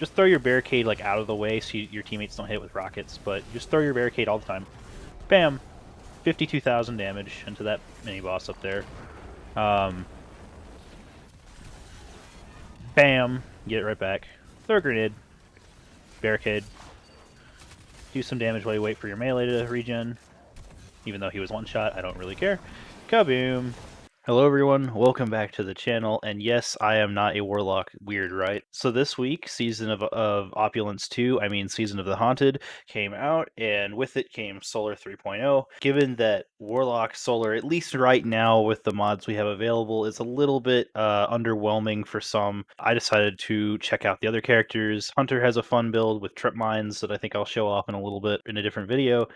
just throw your barricade like out of the way so your teammates don't hit it with rockets, but just throw your barricade all the time. Bam! 52,000 damage into that mini boss up there. Bam! Get it right back. Throw a grenade. Barricade. Do some damage while you wait for your melee to regen. Even though he was one shot, I don't really care. Kaboom! Hello everyone, welcome back to the channel, and yes, I am not a warlock, weird, right? So this week, Season of Opulence 2, I mean Season of the Haunted, came out, and with it came Solar 3.0. Given that Warlock Solar, at least right now with the mods we have available, is a little bit underwhelming for some, I decided to check out the other characters. Hunter has a fun build with trip mines that I think I'll show off in a little bit in a different video.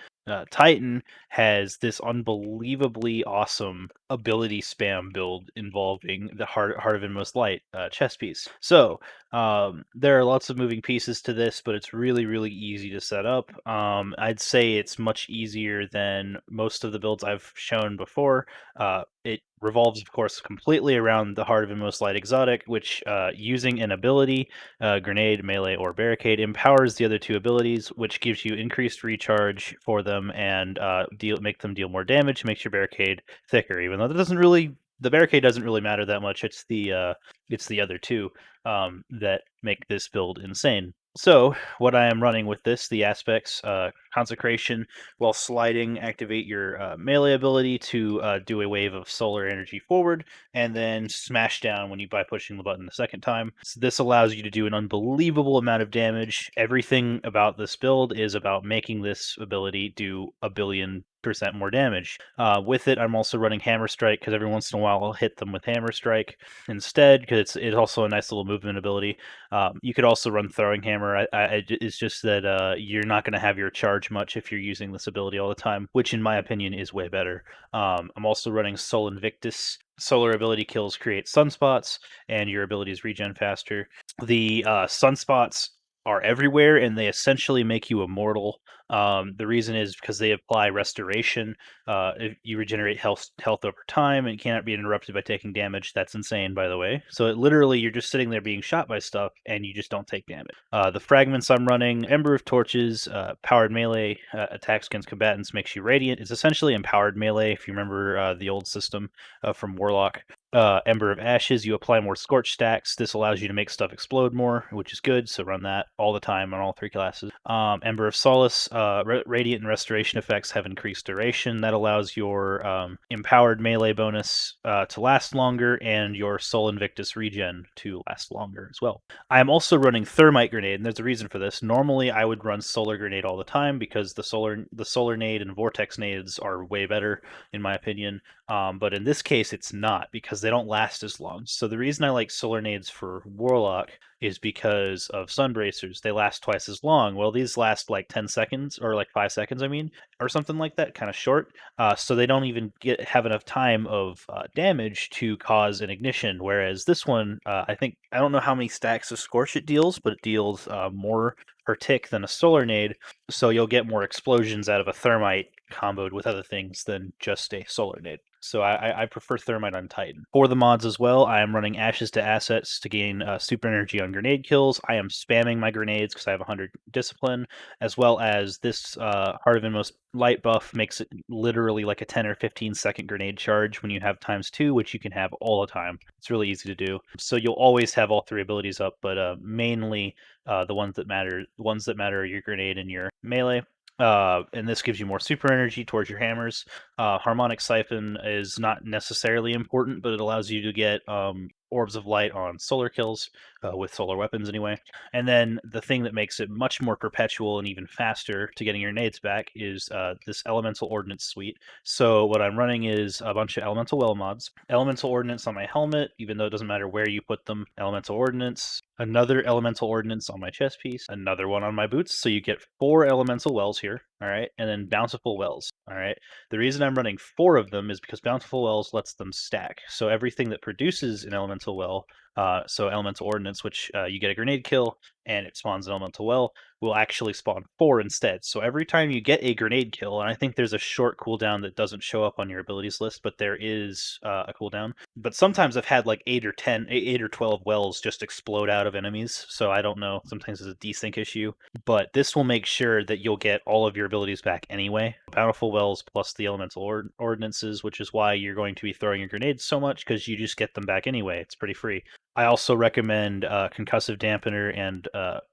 Titan has this unbelievably awesome ability spam build involving the Heart of Inmost Light chess piece. So there are lots of moving pieces to this, but it's really, really easy to set up. I'd say it's much easier than most of the builds I've shown before. It revolves, of course, completely around the Heart of Inmost Light exotic, which using an ability, grenade, melee, or barricade, empowers the other two abilities, which gives you increased recharge for them and make them deal more damage, makes your barricade thicker. Even though the barricade doesn't really matter that much. It's the other two that make this build insane. So what I am running with this, the aspects, Consecration, while sliding, activate your melee ability to do a wave of solar energy forward, and then smash down by pushing the button the second time. So this allows you to do an unbelievable amount of damage. Everything about this build is about making this ability do 1,000,000,000% more damage. With it, I'm also running Hammer Strike because every once in a while I'll hit them with Hammer Strike instead because it's also a nice little movement ability. You could also run Throwing Hammer. It's just that you're not going to have your charge much if you're using this ability all the time, which in my opinion is way better. I'm also running Sol Invictus. Solar ability kills create sunspots, and your abilities regen faster. The sunspots are everywhere, and they essentially make you immortal. The reason is because they apply restoration. If you regenerate health over time, and cannot be interrupted by taking damage. That's insane, by the way. So literally, you're just sitting there being shot by stuff, and you just don't take damage. The fragments I'm running: Ember of Torches, powered melee, attacks against combatants, makes you radiant. It's essentially empowered melee. If you remember the old system from Warlock. Ember of Ashes, you apply more Scorch stacks. This allows you to make stuff explode more, which is good, so run that all the time on all three classes. Ember of Solace, Radiant and Restoration effects have increased duration. That allows your empowered melee bonus to last longer, and your Sol Invictus regen to last longer as well. I am also running Thermite Grenade, and there's a reason for this. Normally, I would run Solar Grenade all the time, because the Solar Nade and Vortex Nades are way better, in my opinion. But in this case, it's not, because they don't last as long. So the reason I like Solar Nades for Warlock is because of Sunbracers. They last twice as long. Well, these last like 10 seconds, or like 5 seconds, I mean, or something like that, kind of short. So they don't even have enough time of damage to cause an ignition. Whereas this one, I don't know how many stacks of Scorch it deals, but it deals more per tick than a Solar Nade. So you'll get more explosions out of a Thermite comboed with other things than just a Solar Nade. So I prefer Thermite on Titan. For the mods as well, I am running Ashes to Assets to gain super energy on grenade kills. I am spamming my grenades because I have 100 discipline, as well as this Heart of Inmost Light buff makes it literally like a 10 or 15-second grenade charge when you have ×2, which you can have all the time. It's really easy to do. So you'll always have all three abilities up, but mainly the ones that matter are your grenade and your melee. And this gives you more super energy towards your hammers. Harmonic Siphon is not necessarily important, but it allows you to get orbs of light on solar kills, with solar weapons anyway. And then the thing that makes it much more perpetual and even faster to getting your nades back is this Elemental Ordnance suite. So what I'm running is a bunch of Elemental Well mods. Elemental Ordnance on my helmet, even though it doesn't matter where you put them. Elemental Ordnance. Another Elemental Ordnance on my chest piece. Another one on my boots. So you get 4 Elemental Wells here. All right. And then Bountiful Wells. All right. The reason I'm running 4 of them is because Bountiful Wells lets them stack. So everything that produces an Elemental Well, so Elemental Ordnance, which you get a grenade kill, and it spawns an elemental well, will actually spawn 4 instead. So every time you get a grenade kill, and I think there's a short cooldown that doesn't show up on your abilities list, but there is a cooldown. But sometimes I've had like 8 or 10, 8 or 12 wells just explode out of enemies, so I don't know. Sometimes it's a desync issue, but this will make sure that you'll get all of your abilities back anyway. Bountiful wells plus the elemental ordinances, which is why you're going to be throwing your grenades so much, because you just get them back anyway. It's pretty free. I also recommend Concussive Dampener and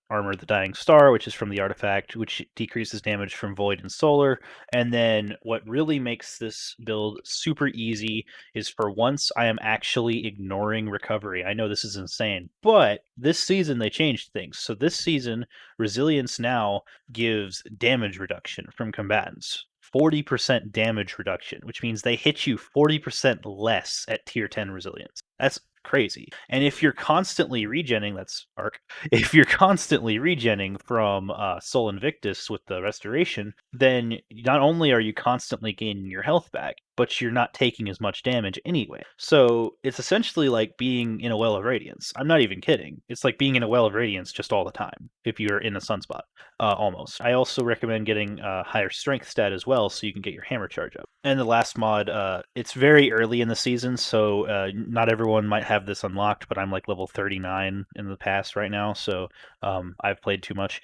Armor the Dying Star, which is from the artifact, which decreases damage from Void and Solar. And then what really makes this build super easy is, for once, I am actually ignoring recovery. I know this is insane, but this season they changed things. So this season, Resilience now gives damage reduction from combatants. 40% damage reduction, which means they hit you 40% less at tier 10 resilience. That's crazy. And if you're constantly regenning, that's Arc. If you're constantly regenning from Sol Invictus with the restoration, then not only are you constantly gaining your health back, but you're not taking as much damage anyway. So it's essentially like being in a Well of Radiance. I'm not even kidding. It's like being in a Well of Radiance just all the time if you're in a Sunspot, almost. I also recommend getting a higher strength stat as well, so you can get your hammer charge up. And the last mod, it's very early in the season, so not everyone might have this unlocked, but I'm like level 39 in the past right now, so I've played too much.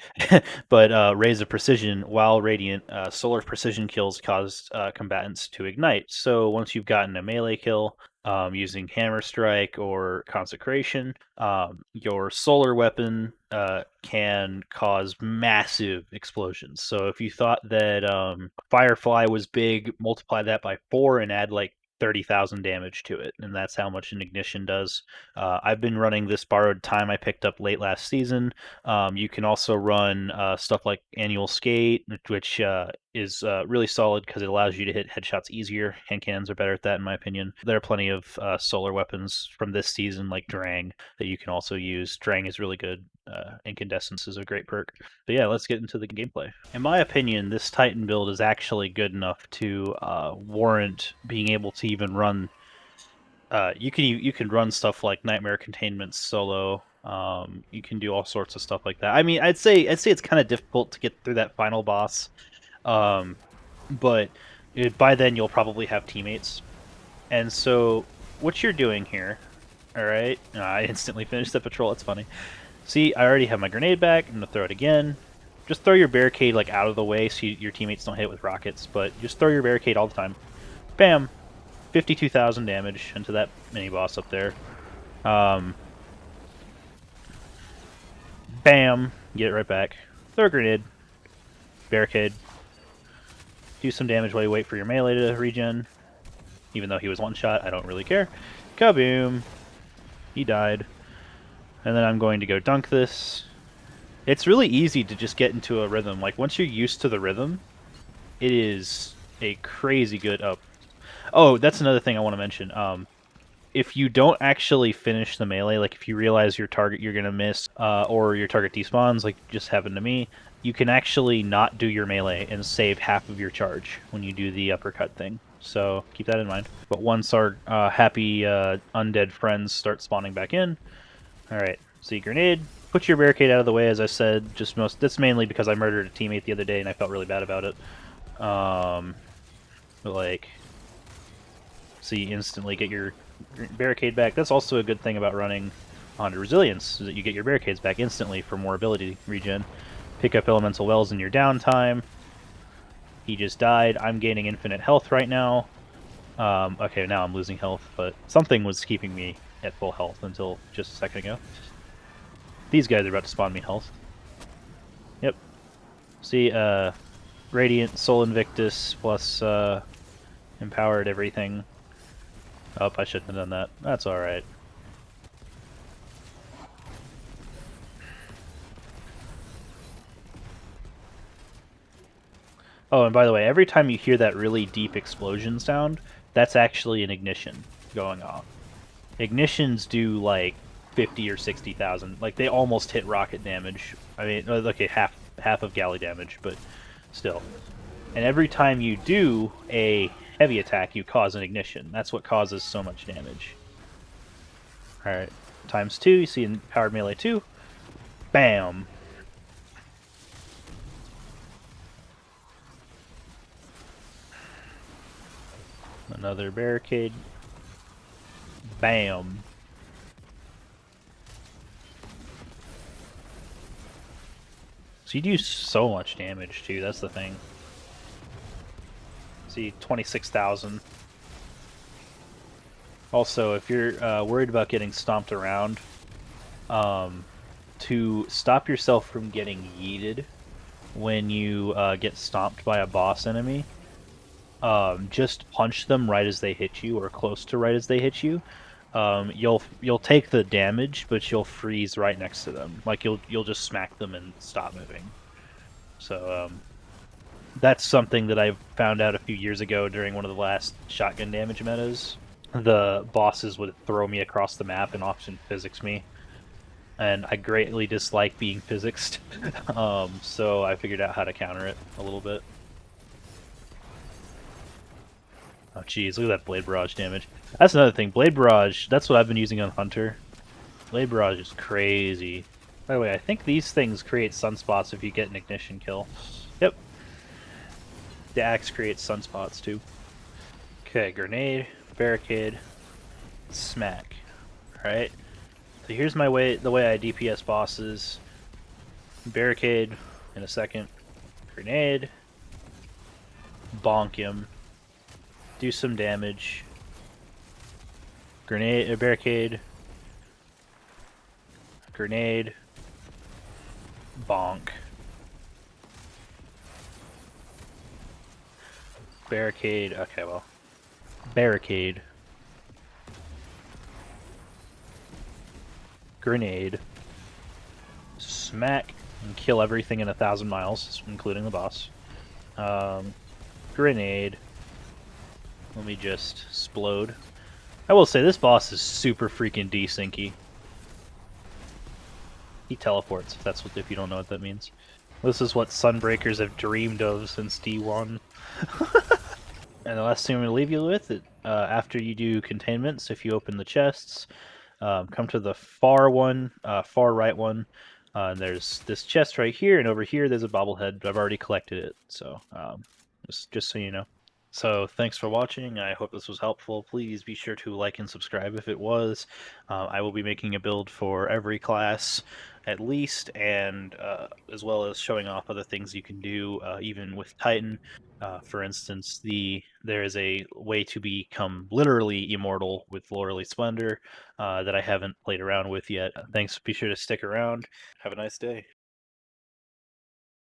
But Rays of Precision, while Radiant, solar precision kills cause combatants to ignite. So once you've gotten a melee kill, using Hammer Strike or Consecration, your solar weapon can cause massive explosions. So if you thought that Firefly was big, multiply that by 4 and add like 30,000 damage to it, and that's how much an ignition does. I've been running this Borrowed Time I picked up late last season. You can also run stuff like Annual Skate, which is really solid because it allows you to hit headshots easier. Hand cannons are better at that, in my opinion. There are plenty of solar weapons from this season, like DRANG, that you can also use. DRANG is really good. Incandescence is a great perk. But yeah, let's get into the gameplay. In my opinion, this Titan build is actually good enough to warrant being able to even run. You can run stuff like Nightmare Containment solo. You can do all sorts of stuff like that. I mean, I'd say it's kind of difficult to get through that final boss, but by then you'll probably have teammates. And so what you're doing here, all right? I instantly finished the patrol. It's funny. See, I already have my grenade back. I'm gonna throw it again. Just throw your barricade like out of the way so your teammates don't hit it with rockets. But just throw your barricade all the time. Bam. 52,000 damage into that mini boss up there. Bam. Get it right back. Throw a grenade. Barricade. Do some damage while you wait for your melee to regen. Even though he was one shot, I don't really care. Kaboom. He died. And then I'm going to go dunk this. It's really easy to just get into a rhythm. Like, once you're used to the rhythm, it is a crazy good up. Oh, that's another thing I want to mention. If you don't actually finish the melee, like if you realize your target you're going to miss, or your target despawns, like just happened to me, you can actually not do your melee and save half of your charge when you do the uppercut thing. So keep that in mind. But once our happy undead friends start spawning back in, alright, see, grenade. Put your barricade out of the way, as I said. That's mainly because I murdered a teammate the other day and I felt really bad about it. But like, so you instantly get your barricade back. That's also a good thing about running onto Resilience, is that you get your barricades back instantly for more ability regen. Pick up Elemental Wells in your downtime. He just died. I'm gaining infinite health right now. Okay, now I'm losing health, but something was keeping me at full health until just a second ago. These guys are about to spawn me health. Yep. See, Radiant, Sol Invictus, plus Empowered everything. Oh, I shouldn't have done that. That's alright. Oh, and by the way, every time you hear that really deep explosion sound, that's actually an ignition going off. Ignitions do like 50 or 60,000. Like, they almost hit rocket damage. I mean, okay, half of galley damage, but still. And every time you do a heavy attack, you cause an ignition. That's what causes so much damage. Alright, ×2, you see in Powered Melee 2. Bam. Another barricade. Bam. So you do so much damage too, that's the thing. See, 26,000. Also, if you're worried about getting stomped around, to stop yourself from getting yeeted when you get stomped by a boss enemy, just punch them right as they hit you, or close to right as they hit you. You'll take the damage, but you'll freeze right next to them. Like you'll just smack them and stop moving. So that's something that I found out a few years ago during one of the last shotgun damage metas. The bosses would throw me across the map and often physics me, and I greatly dislike being physicsed. So I figured out how to counter it a little bit. Oh geez, look at that Blade Barrage damage. That's another thing, Blade Barrage, that's what I've been using on Hunter. Blade Barrage is crazy. By the way, I think these things create sunspots if you get an ignition kill. Yep. The axe creates sunspots too. Okay, grenade, barricade, smack. Alright. So here's the way I DPS bosses. Barricade in a second. Grenade. Bonk him. Do some damage. Grenade, barricade. Grenade. Bonk. Barricade. Okay, well. Barricade. Grenade. Smack. And kill everything in 1,000 miles, including the boss. Grenade. Let me just explode. I will say this boss is super freaking desyncy. He teleports, if you don't know what that means. This is what Sunbreakers have dreamed of since D1. And the last thing I'm going to leave you with, after you do containments, if you open the chests, come to the far right one. There's this chest right here, and over here there's a bobblehead, but I've already collected it, so just so you know. So thanks for watching. I hope this was helpful. Please be sure to like and subscribe if it was. I will be making a build for every class at least, and as well as showing off other things you can do even with Titan. For instance, there is a way to become literally immortal with Loreley Splendor that I haven't played around with yet. Thanks. Be sure to stick around. Have a nice day.